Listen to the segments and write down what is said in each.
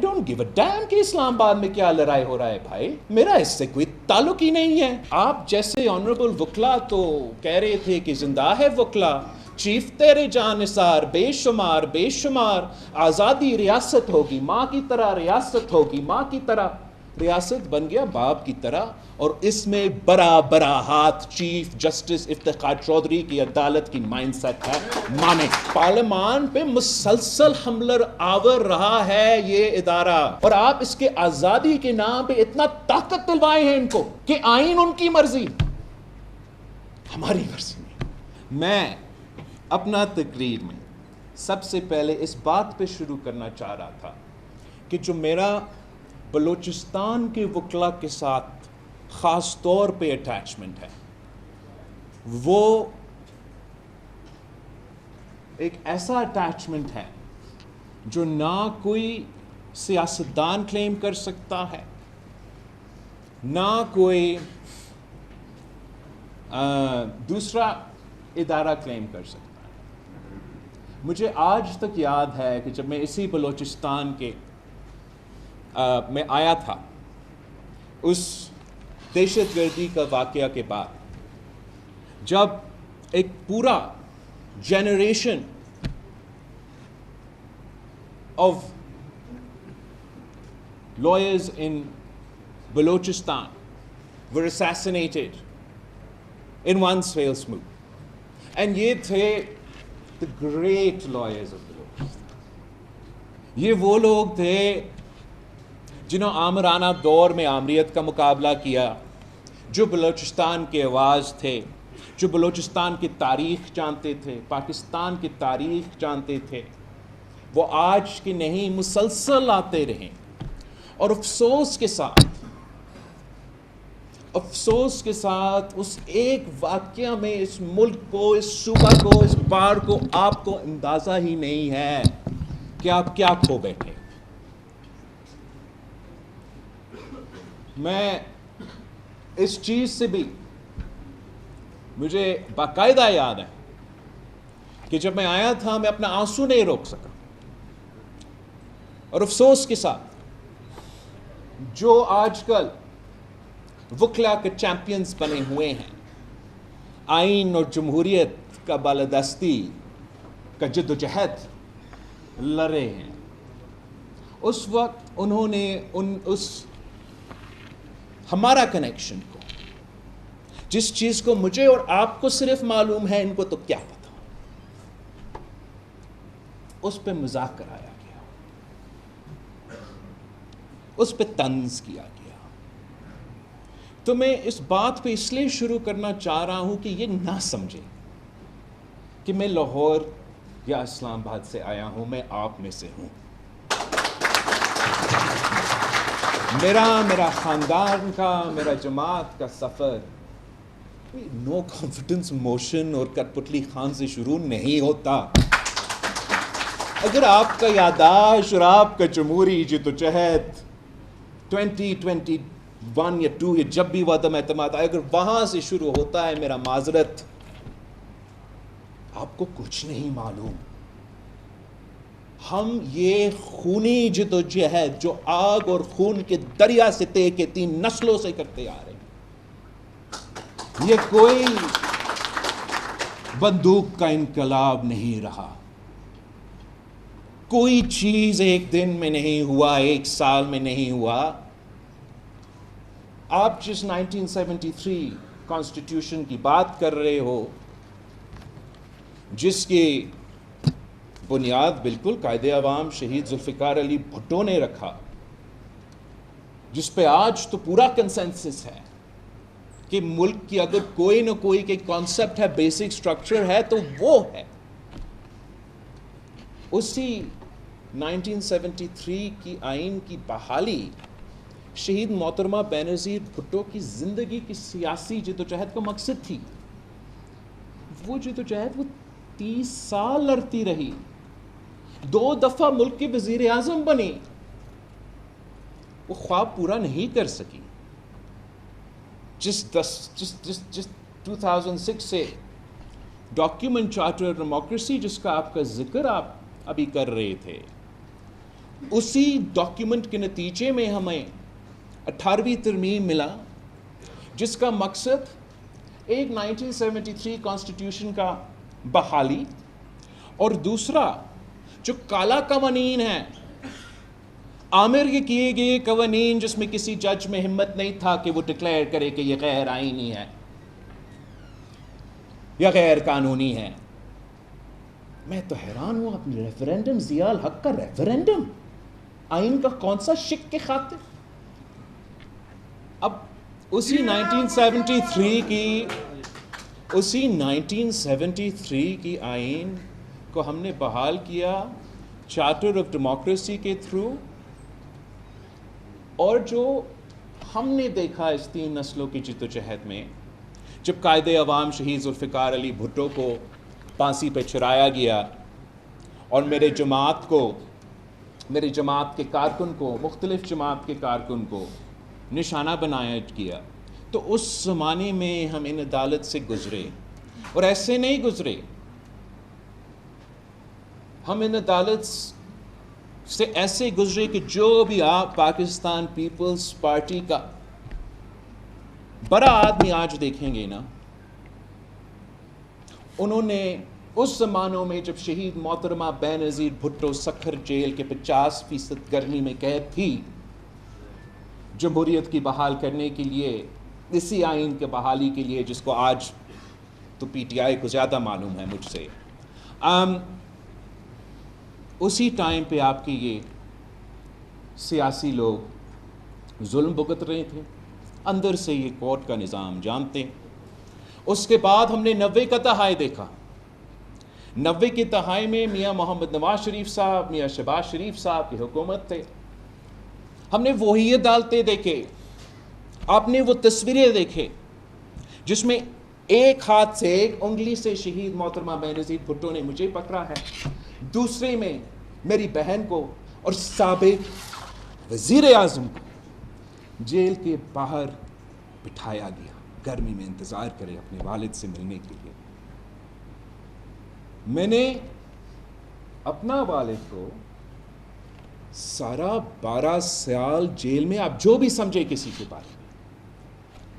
I don't give a damn کہ اسلام آباد میں کیا لڑائی ہو رہا ہے بھائی، میرا اس سے کوئی تعلق ہی نہیں ہے. آپ جیسے آنریبل وکلا تو کہہ رہے تھے کہ زندہ ہے وکلا، چیف تیرے جانثار بے شمار آزادی ریاست ہوگی ماں کی طرح، ریاست ہوگی ماں کی طرح، ریاست بن گیا باپ کی طرح. اور اس میں بڑا ہاتھ چیف جسٹس افتخار چودھری کی عدالت کی مائنڈ سیٹ ہے. مانے پارلیمان پہ مسلسل حملہ آور رہا ہے یہ ادارہ، اور آپ اس کے آزادی کے نام پہ اتنا طاقت دلوائے ہیں ان کو کہ آئین ان کی مرضی، ہماری مرضی نہیں. میں اپنا تقریر میں سب سے پہلے اس بات پہ شروع کرنا چاہ رہا تھا کہ جو میرا بلوچستان کے وکلا کے ساتھ خاص طور پہ اٹیچمنٹ ہے، وہ ایک ایسا اٹیچمنٹ ہے جو نہ کوئی سیاستدان کلیم کر سکتا ہے، نہ کوئی دوسرا ادارہ کلیم کر سکتا ہے. مجھے آج تک یاد ہے کہ جب میں اسی بلوچستان کے میں آیا تھا، اس دہشت گردی کا واقعہ کے بعد، جب ایک پورا generation of lawyers in Balochistan were assassinated in one fell swoop. And یہ تھے the great lawyers of Balochistan. یہ وہ لوگ تھے جنہوں آمرانہ دور میں آمریت کا مقابلہ کیا، جو بلوچستان کے آواز تھے، جو بلوچستان کی تاریخ جانتے تھے، پاکستان کی تاریخ جانتے تھے. وہ آج کی نہیں، مسلسل آتے رہے. اور افسوس کے ساتھ اس ایک واقعہ میں اس ملک کو، اس صوبہ کو، اس بار کو آپ کو اندازہ ہی نہیں ہے کہ آپ کیا کھو بیٹھے. میں اس چیز سے بھی مجھے باقاعدہ یاد ہے کہ جب میں آیا تھا میں اپنا آنسو نہیں روک سکا. اور افسوس کے ساتھ جو آج کل وکلا کے چیمپئنز بنے ہوئے ہیں، آئین اور جمہوریت کا بالادستی کا جد و جہد لڑے ہیں، اس وقت انہوں نے اس ہمارا کنیکشن کو، جس چیز کو مجھے اور آپ کو صرف معلوم ہے، ان کو تو کیا پتا، اس پہ مذاق کرایا گیا، اس پہ طنز کیا گیا. تو میں اس بات پہ اس لیے شروع کرنا چاہ رہا ہوں کہ یہ نہ سمجھیں کہ میں لاہور یا اسلام آباد سے آیا ہوں، میں آپ میں سے ہوں. میرا خاندان کا، میرا جماعت کا سفر نو کانفیڈنس موشن اور کٹ پتلی خان سے شروع نہیں ہوتا. اگر آپ کا یادداشت اور آپ کا جمہوری جدوجہد 2021 یا 2 یا جب بھی عدم اعتماد آئے، اگر وہاں سے شروع ہوتا ہے، میرا معذرت، آپ کو کچھ نہیں معلوم. ہم یہ خونی جدوجہد جو آگ اور خون کے دریا سے طے کے 3 نسلوں سے کرتے آ رہے ہیں، یہ کوئی بندوق کا انقلاب نہیں رہا. کوئی چیز ایک دن میں نہیں ہوا، ایک سال میں نہیں ہوا. آپ جس 1973 کانسٹیٹیوشن کی بات کر رہے ہو، جس کی بنیاد بالکل قائد عوام شہید ذوالفقار علی بھٹو نے رکھا، جس پہ آج تو پورا کنسنسس ہے کہ ملک کی اگر کوئی نہ کوئی کہ کانسیپٹ ہے، بیسک سٹرکچر ہے، تو وہ ہے. اسی 1973 کی آئین کی بحالی شہید محترمہ بینظیر بھٹو کی زندگی کی سیاسی جدوجہد کا مقصد تھی. وہ جدوجہد وہ 30 سال لڑتی رہی، 2 دفعہ ملک کے وزیر اعظم بنی. وہ خواب پورا نہیں کر سکی. جس 2006 سے ڈاکیومنٹ چارٹر ڈیموکریسی جس کا آپ کا ذکر آپ ابھی کر رہے تھے، اسی ڈاکیومنٹ کے نتیجے میں ہمیں 18ویں ترمیم ملا، جس کا مقصد ایک 1973 کانسٹیٹیوشن کا بحالی، اور دوسرا جو کالا قوانین ہے، عامر کے کیے گئے قوانین جس میں کسی جج میں ہمت نہیں تھا کہ وہ ڈکلیئر کرے کہ یہ غیر آئینی ہے یا غیر قانونی ہے۔ میں تو حیران ہوں، اپنے ریفرینڈم، ضیاء الحق کا ریفرینڈم آئین کا کون سا شک کے خاطر؟ اب اسی 1973 کی آئین کو ہم نے بحال کیا چارٹر آف ڈیموکریسی کے تھرو، اور جو ہم نے دیکھا اس 3 نسلوں کی جدوجہد میں، جب قائد عوام شہید ذوالفقار علی بھٹو کو پھانسی پہ چڑھایا گیا اور میرے جماعت کے کارکن کو، مختلف جماعت کے کارکن کو نشانہ بنایا گیا، تو اس زمانے میں ہم ان عدالت سے گزرے، اور ایسے نہیں گزرے، ہم ان عدالت سے ایسے گزرے کہ جو بھی آپ پاکستان پیپلز پارٹی کا بڑا آدمی آج دیکھیں گے نا، انہوں نے اس زمانوں میں جب شہید محترمہ بے نظیر بھٹو سکھر جیل کے 50% گرمی میں قید تھی، جمہوریت کی بحال کرنے کے لیے، اسی آئین کے بحالی کے لیے، جس کو آج تو پی ٹی آئی کو زیادہ معلوم ہے مجھ سے، اسی ٹائم پہ آپ کے یہ سیاسی لوگ ظلم بھگت رہے تھے، اندر سے یہ کورٹ کا نظام جانتے۔ اس کے بعد ہم نے 90 کا دہائی دیکھا۔ 90 کی دہائی میں میاں محمد نواز شریف صاحب، میاں شہباز شریف صاحب کی حکومت تھے، ہم نے وہی عدالتیں دیکھے، آپ نے وہ تصویریں دیکھے جس میں ایک ہاتھ سے، ایک انگلی سے شہید محترمہ بے نظیر بھٹو نے مجھے پکڑا ہے، دوسرے میں میری بہن کو، اور سابق وزیر اعظم کو جیل کے باہر بٹھایا گیا، گرمی میں انتظار کرے اپنے والد سے ملنے کے لیے۔ میں نے اپنا والد کو سارا 12 سال جیل میں، آپ جو بھی سمجھے کسی کے بارے میں،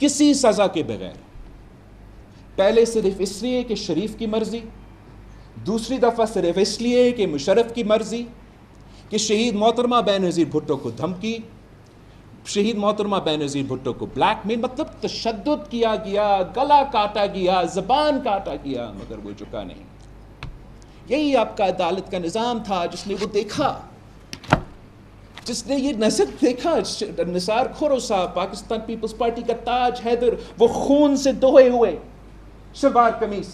کسی سزا کے بغیر، پہلے صرف اس لیے کہ شریف کی مرضی، دوسری دفعہ صرف اس لیے کہ مشرف کی مرضی، کہ شہید محترمہ بے نظیر بھٹو کو دھمکی، شہید محترمہ بے نظیر بھٹو کو بلیک میل، مطلب تشدد کیا گیا، گلا کاٹا گیا، زبان کاٹا گیا، مگر وہ جھکا نہیں۔ یہی آپ کا عدالت کا نظام تھا جس نے وہ دیکھا، جس نے یہ نظر دیکھا۔ نثار کھورو صاحب، پاکستان پیپلز پارٹی کا تاج حیدر، وہ خون سے دھوئے ہوئے شلوار قمیص،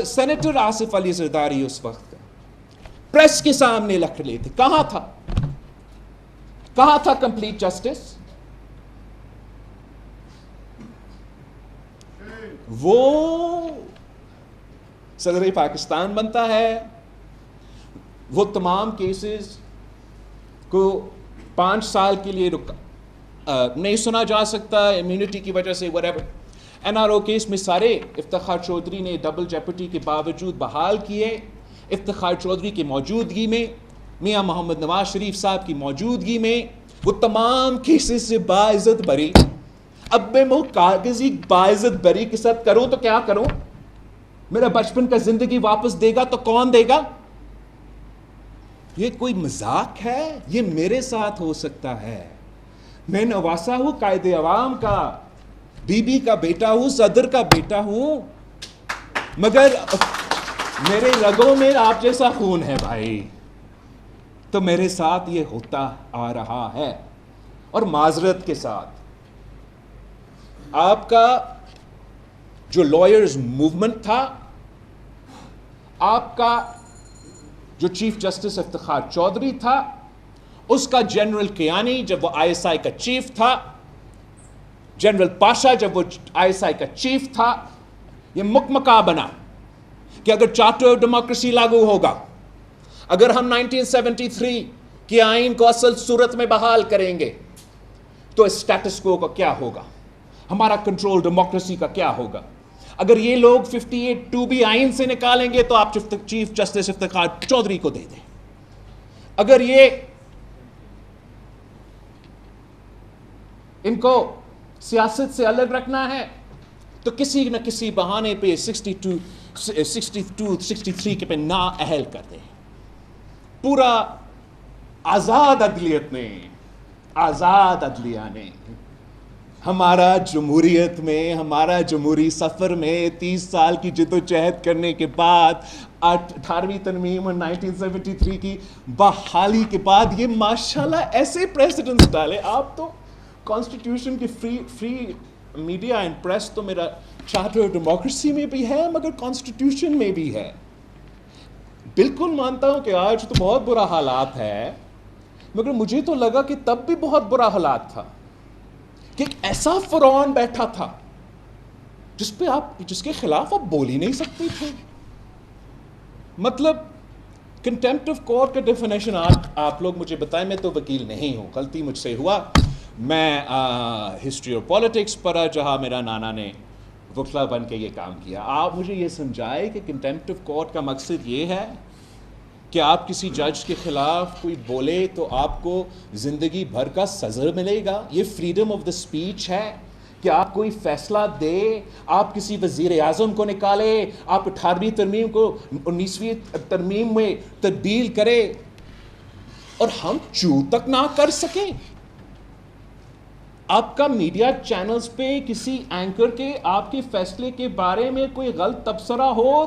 سینیٹر آصف علی زرداری اس وقت کا پریس کے سامنے لکھ رہے تھے، کہاں تھا کمپلیٹ جسٹس؟ وہ صدر پاکستان بنتا ہے، وہ تمام کیسز کو 5 سال کے لیے نہیں سنا جا سکتا امیونٹی کی وجہ سے، whatever۔ NRO کیس میں سارے افتخار چودھری نے ڈبل جیپٹی کے باوجود بحال کیے۔ افتخار چودھری کی موجودگی میں، میاں محمد نواز شریف صاحب کی موجودگی میں، وہ تمام کیسز سے باعزت بری۔ اب میں وہ کاغذی باعزت بری کے ساتھ کروں تو کیا کروں؟ میرا بچپن کا زندگی واپس دے گا تو کون دے گا؟ یہ کوئی مذاق ہے؟ یہ میرے ساتھ ہو سکتا ہے، میں نواسا ہوں قائد عوام کا، بی بی کا بیٹا ہوں، صدر کا بیٹا ہوں، مگر میرے رگوں میں آپ جیسا خون ہے بھائی، تو میرے ساتھ یہ ہوتا آ رہا ہے۔ اور معذرت کے ساتھ آپ کا جو لائرز موومنٹ تھا، آپ کا جو چیف جسٹس افتخار چودھری تھا، اس کا جنرل کیانی جب وہ ISI کا چیف تھا، جنرل پاشا جب وہ ISI کا چیف تھا، یہ مکمکا بنا کہ اگر چارٹر آف ڈیموکریسی لاگو ہوگا، اگر ہم 1973 کے آئین کو اصل صورت میں بحال کریں گے تو اسٹیٹس کو کا کیا ہوگا، ہمارا کنٹرول ڈیموکریسی کا کیا ہوگا۔ اگر یہ لوگ 58(2) بھی آئین سے نکالیں گے تو آپ چیف جسٹس افتخار چودھری کو دے دیں۔ اگر یہ ان کو سیاست سے الگ رکھنا ہے تو کسی نہ کسی بہانے پہ 63 کے پہ نا اہل کر دیں. پورا آزاد عدلیت نے، آزاد عدلیہ نے ہمارا جمہوریت میں، ہمارا جمہوری سفر میں 30 سال کی جد و جہد کرنے کے بعد 18ویں ترمیم اور 1973 کی بحالی کے بعد یہ ماشاءاللہ ایسے پریسیڈنٹس ڈالے. آپ تو کانسٹیٹیوشن کی فری میڈیا اینڈ پریس تو میرا چارٹر ڈیموکریسی میں بھی ہے مگر کانسٹیٹیوشن میں بھی ہے. بالکل مانتا ہوں کہ آج تو بہت برا حالات ہے مگر مجھے تو لگا کہ تب بھی بہت برا حالات تھا کہ ایک ایسا فرعون بیٹھا تھا جس کے خلاف آپ بول ہی نہیں سکتے تھے. مطلب کنٹیمپٹ آف کورٹ کا ڈیفینیشن آپ لوگ مجھے بتائیں. میں تو وکیل نہیں ہوں، غلطی مجھ سے ہوا. میں ہسٹری اور پالیٹکس پڑھا جہاں میرا نانا نے وکلا بن کے یہ کام کیا. آپ مجھے یہ سمجھائے کہ کنٹیمپٹ آف کورٹ کا مقصد یہ ہے کہ آپ کسی جج کے خلاف کوئی بولے تو آپ کو زندگی بھر کا سزا ملے گا. یہ فریڈم آف دا اسپیچ ہے کہ آپ کوئی فیصلہ دے، آپ کسی وزیر اعظم کو نکالے، آپ 18ویں ترمیم کو 19ویں ترمیم میں تبدیل کرے اور ہم چو تک نہ کر سکیں. آپ کا میڈیا چینلز پہ کسی اینکر کے آپ کے فیصلے کے بارے میں کوئی غلط تبصرہ ہو،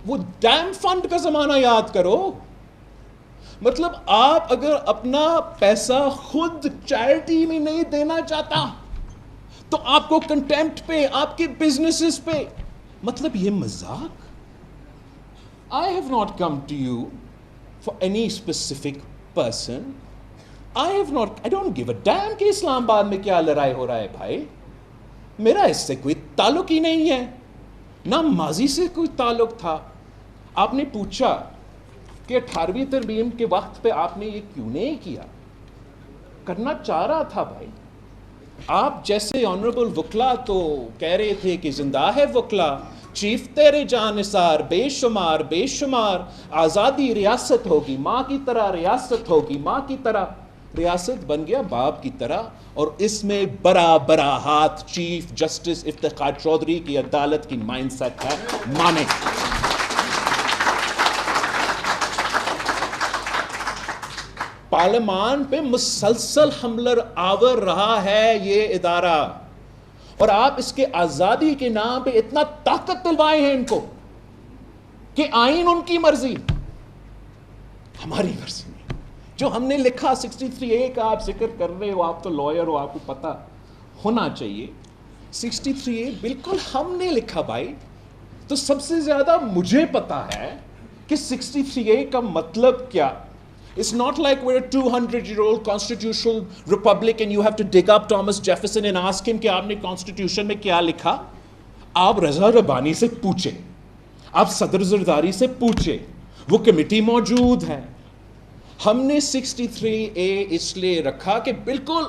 وہ ڈیم فنڈ کا زمانہ یاد کرو. مطلب آپ اگر اپنا پیسہ خود چیریٹی میں نہیں دینا چاہتا تو آپ کو کنٹیمپٹ پہ، آپ کے بزنسز پہ، مطلب یہ مذاق. I have not come to you for any specific person. I don't give a damn کہ اسلام آباد میں کیا لڑائی ہو رہا ہے بھائی. میرا اس سے کوئی تعلق ہی نہیں ہے، نہ ماضی سے کوئی تعلق تھا. آپ نے پوچھا کہ 18ویں ترمیم کے وقت پہ آپ نے یہ کیوں نہیں کیا؟ کرنا چاہ رہا تھا بھائی. آپ جیسے آنریبل وکلا تو کہہ رہے تھے کہ زندہ ہے وکلا، چیف تیرے جان نثار، بے شمار بے شمار آزادی ریاست ہوگی، ماں کی طرح ریاست ہوگی، ماں کی طرح. ریاست بن گیا باپ کی طرح، اور اس میں بڑا بڑا ہاتھ چیف جسٹس افتخار چودھری کی عدالت کی مائنڈ سیٹ ہے. مانے پارلیمان پہ مسلسل حملہ آور رہا ہے یہ ادارہ، اور آپ اس کے آزادی کے نام پہ اتنا طاقت دلوائے ہیں ان کو کہ آئین ان کی مرضی، ہماری مرضی نہیں. جو ہم نے لکھا 63A کا آپ ذکر کر رہے ہو، آپ تو لائر ہو، آپ کو پتہ ہونا چاہیے. 63A بالکل ہم نے لکھا بھائی. تو سب سے زیادہ مجھے پتا ہے کہ 63A کا مطلب کیا. It's not like we're a 200-year-old constitutional republic and you have to dig up Thomas Jefferson and ask him کہ آپ نے constitution میں کیا لکھا. آپ رضا ربانی سے پوچھیں، آپ صدر زرداری سے پوچھیں، وہ کمیٹی موجود ہے. ہم نے 63A اس لیے رکھا کہ بالکل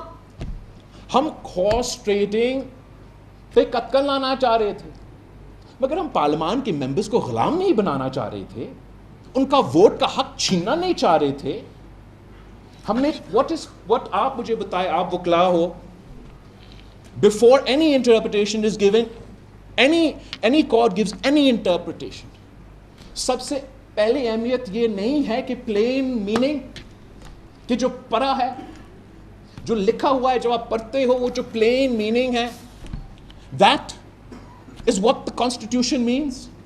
ہم ہارس ٹریڈنگ پہ قتل لانا چاہ رہے تھے مگر ہم پارلیمان کے ممبرز کو غلام نہیں بنانا چاہ رہے تھے، ان کا ووٹ کا حق چھیننا نہیں چاہ رہے تھے. ہم نے what آپ مجھے بتائے، آپ وکلا ہو، before any interpretation is given, any court gives any interpretation, سب سے پہلی اہمیت یہ نہیں ہے کہ پلین میننگ، کہ جو پڑھا ہے، جو لکھا ہوا ہے، جو آپ پڑھتے ہو، وہ جو پلین میننگ ہے، that is what the constitution means.